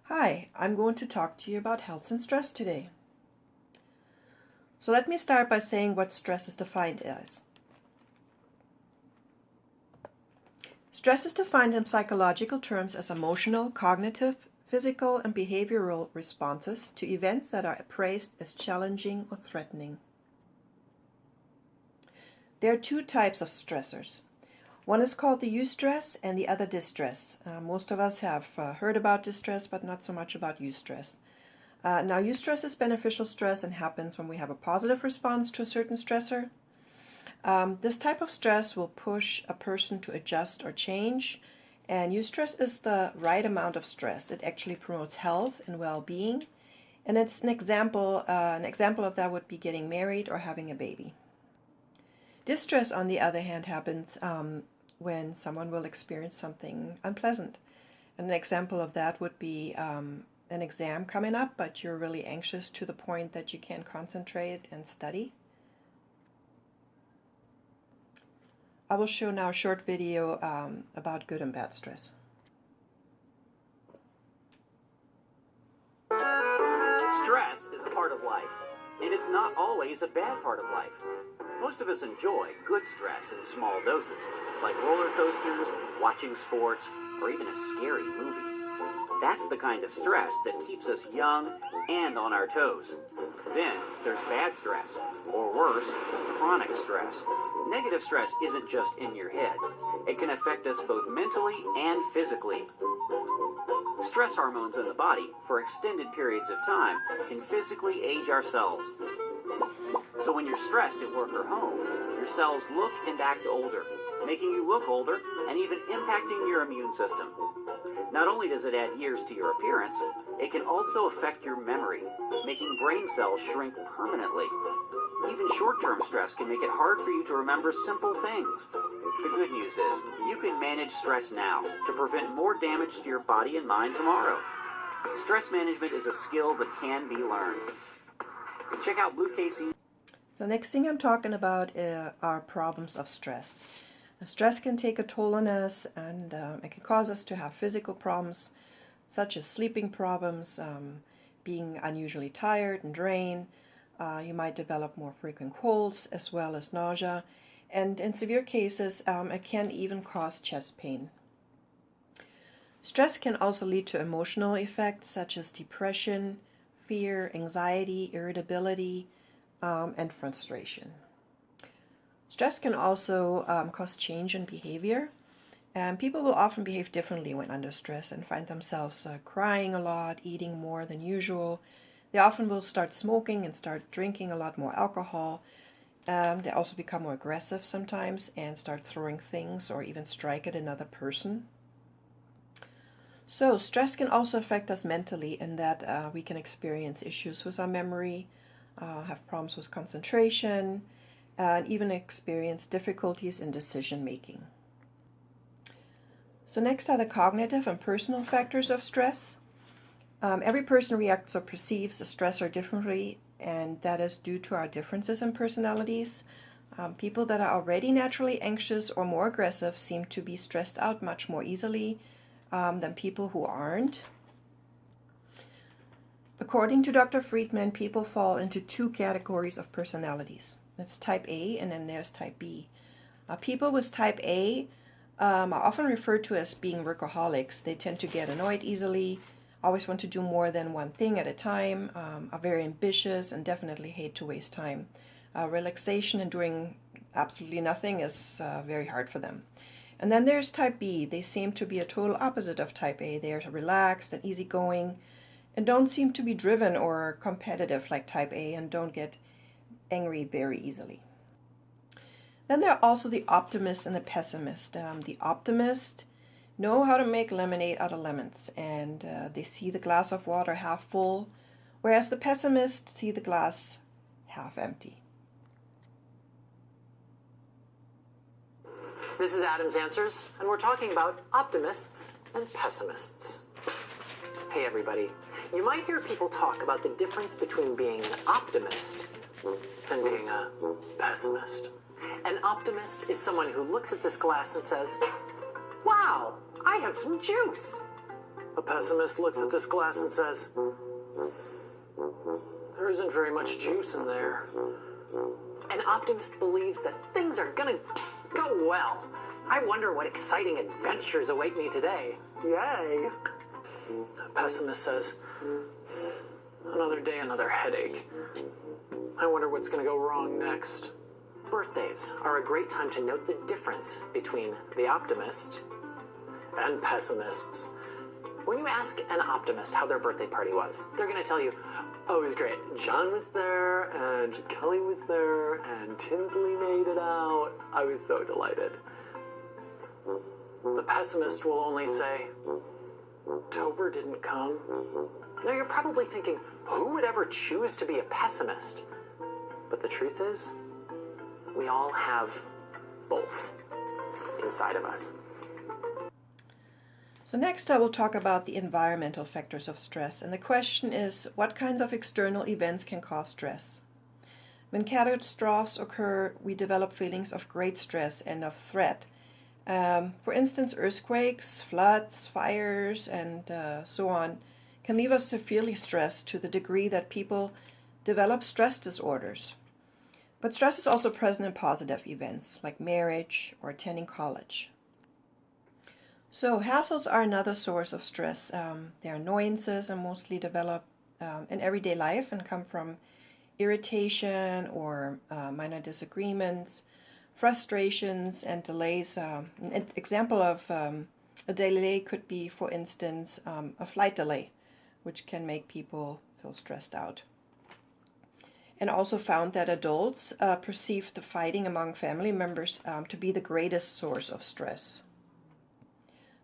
Hi, I'm going to talk to you about health and stress today. So let me start by saying what stress is defined as. Stress is defined in psychological terms as emotional, cognitive, physical, and behavioral responses to events that are appraised as challenging or threatening. There are two types of stressors. One is called the eustress and the other distress. Most of us have heard about distress, but not so much about eustress. Now, eustress is beneficial stress and happens when we have a positive response to a certain stressor. This type of stress will push a person to adjust or change, and eustress is the right amount of stress. It actually promotes health and well-being, and it's an example of that would be getting married or having a baby. Distress, on the other hand, happens when someone will experience something unpleasant. And an example of that would be an exam coming up, but you're really anxious to the point that you can't concentrate and study. I will show now a short video about good and bad stress. Stress is a part of life, and it's not always a bad part of life. Most of us enjoy good stress in small doses, like roller coasters, watching sports, or even a scary movie. That's the kind of stress that keeps us young and on our toes. Then there's bad stress, or worse, chronic stress. Negative stress isn't just in your head. It can affect us both mentally and physically. Stress hormones in the body, for extended periods of time, can physically age our cells. So when you're stressed at work or home, your cells look and act older, making you look older and even impacting your immune system. Not only does it add years to your appearance, it can also affect your memory, making brain cells shrink permanently. Even short-term stress can make it hard for you to remember simple things. The good news is, you can manage stress now to prevent more damage to your body and mind tomorrow. Stress management is a skill that can be learned. Check out Blue Casey. So next thing I'm talking about are problems of stress. Now, stress can take a toll on us, and it can cause us to have physical problems such as sleeping problems, being unusually tired and drained. You might develop more frequent colds as well as nausea, and in severe cases it can even cause chest pain. Stress can also lead to emotional effects such as depression, fear, anxiety, irritability, and frustration. Stress can also cause change in behavior, and people will often behave differently when under stress and find themselves crying a lot, eating more than usual. They often will start smoking and start drinking a lot more alcohol. They also become more aggressive sometimes and start throwing things or even strike at another person. So stress can also affect us mentally in that we can experience issues with our memory, have problems with concentration, and even experience difficulties in decision making. So next are the cognitive and personal factors of stress. Every person reacts or perceives a stressor differently, and that is due to our differences in personalities. People that are already naturally anxious or more aggressive seem to be stressed out much more easily than people who aren't. According to Dr. Friedman, people fall into two categories of personalities. That's type A and then there's type B. People with type A are often referred to as being workaholics. They tend to get annoyed easily, always want to do more than one thing at a time, are very ambitious, and definitely hate to waste time. Relaxation and doing absolutely nothing is very hard for them. And then there's type B. They seem to be a total opposite of type A. They are relaxed and easygoing and don't seem to be driven or competitive like type A and don't get angry very easily. Then there are also the optimist and the pessimist. The optimist know how to make lemonade out of lemons, and they see the glass of water half full, whereas the pessimists see the glass half empty. This is Adam's Answers, and we're talking about optimists and pessimists. Hey everybody, you might hear people talk about the difference between being an optimist and being a pessimist. An optimist is someone who looks at this glass and says, "Wow, I have some juice." A pessimist looks at this glass and says, there isn't very much juice in there. An optimist believes that things are gonna go well. I wonder what exciting adventures await me today. Yay! A pessimist says, another day, another headache. I wonder what's gonna go wrong next. Birthdays are a great time to note the difference between the optimist and pessimists. When you ask an optimist how their birthday party was, they're going to tell you, oh, it was great. John was there, and Kelly was there, and Tinsley made it out. I was so delighted. The pessimist will only say, October didn't come. Now you're probably thinking, who would ever choose to be a pessimist? But the truth is, we all have both inside of us. So next I will talk about the environmental factors of stress. And the question is, what kinds of external events can cause stress? When catastrophes occur, we develop feelings of great stress and of threat. For instance, earthquakes, floods, fires, and so on can leave us severely stressed to the degree that people develop stress disorders. But stress is also present in positive events like marriage or attending college. So hassles are another source of stress. They're annoyances and mostly develop in everyday life and come from irritation or minor disagreements, frustrations, and delays. An example of a delay could be, for instance, a flight delay, which can make people feel stressed out. And also found that adults perceive the fighting among family members to be the greatest source of stress.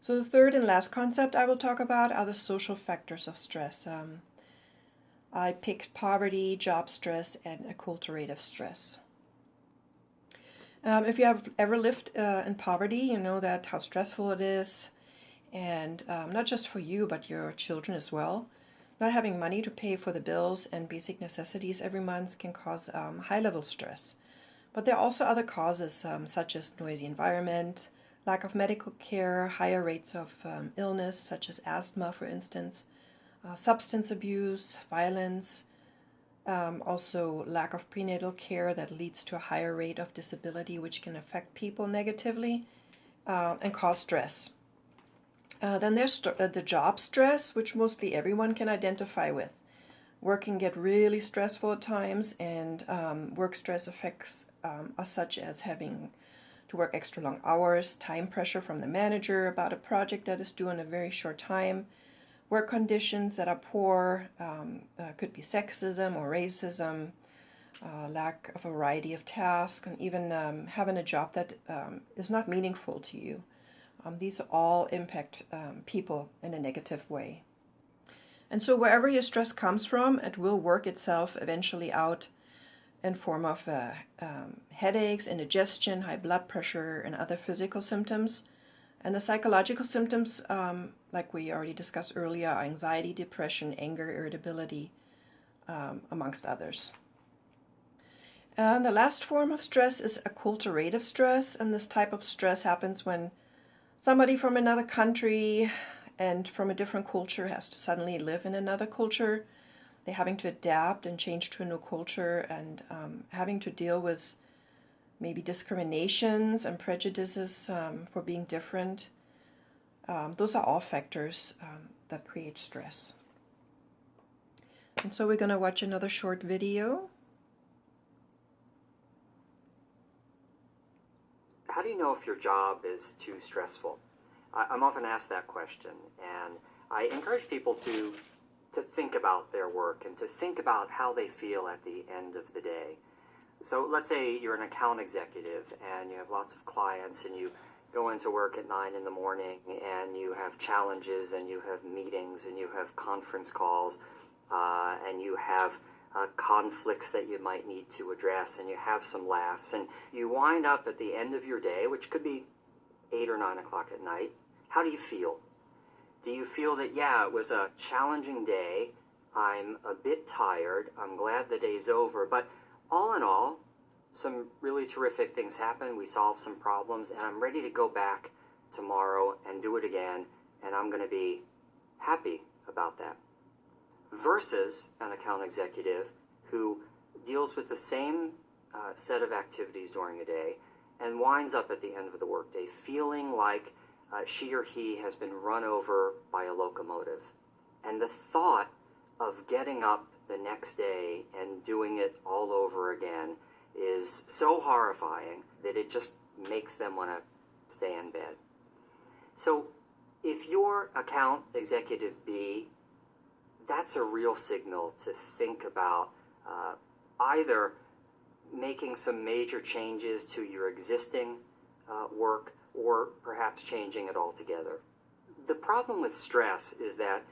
So the third and last concept I will talk about are the social factors of stress. I picked poverty, job stress, and acculturative stress. If you have ever lived in poverty, you know that how stressful it is, and not just for you, but your children as well. Not having money to pay for the bills and basic necessities every month can cause high-level stress. But there are also other causes, such as noisy environment, lack of medical care, higher rates of illness, such as asthma, for instance, substance abuse, violence, also lack of prenatal care that leads to a higher rate of disability, which can affect people negatively and cause stress. Then there's the job stress, which mostly everyone can identify with. Work can get really stressful at times, and work stress affects us, such as having to work extra long hours, time pressure from the manager about a project that is due in a very short time, work conditions that are poor, could be sexism or racism, lack of a variety of tasks, and even having a job that is not meaningful to you. These all impact people in a negative way. And so wherever your stress comes from, it will work itself eventually out in form of headaches, indigestion, high blood pressure, and other physical symptoms. And the psychological symptoms, like we already discussed earlier, are anxiety, depression, anger, irritability, amongst others. And the last form of stress is acculturative stress, and this type of stress happens when somebody from another country and from a different culture has to suddenly live in another culture. They're having to adapt and change to a new culture, and having to deal with maybe discriminations and prejudices for being different. Those are all factors that create stress. And so we're going to watch another short video. How do you know if your job is too stressful? I'm often asked that question, and I encourage people to think about their work and to think about how they feel at the end of the day. So let's say you're an account executive and you have lots of clients, and you go into work at 9 in the morning, and you have challenges, and you have meetings, and you have conference calls, and you have conflicts that you might need to address, and you have some laughs, and you wind up at the end of your day, which could be 8 or 9 o'clock at night. How do you feel? Do you feel that, yeah, it was a challenging day, I'm a bit tired, I'm glad the day's over, but all in all, some really terrific things happened, we solved some problems, and I'm ready to go back tomorrow and do it again, and I'm going to be happy about that. Versus an account executive who deals with the same set of activities during a day and winds up at the end of the workday feeling like she or he has been run over by a locomotive. And the thought of getting up the next day and doing it all over again is so horrifying that it just makes them want to stay in bed. So if you're account executive B, that's a real signal to think about either making some major changes to your existing work or perhaps changing it altogether. The problem with stress is that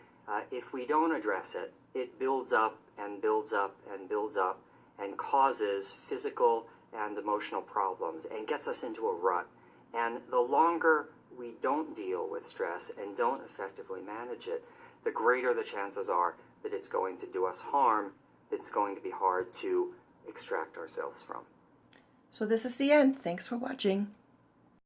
if we don't address it, it builds up and builds up and builds up and causes physical and emotional problems and gets us into a rut. And the longer we don't deal with stress and don't effectively manage it, the greater the chances are that it's going to do us harm, that's going to be hard to extract ourselves from. So this is the end. Thanks for watching.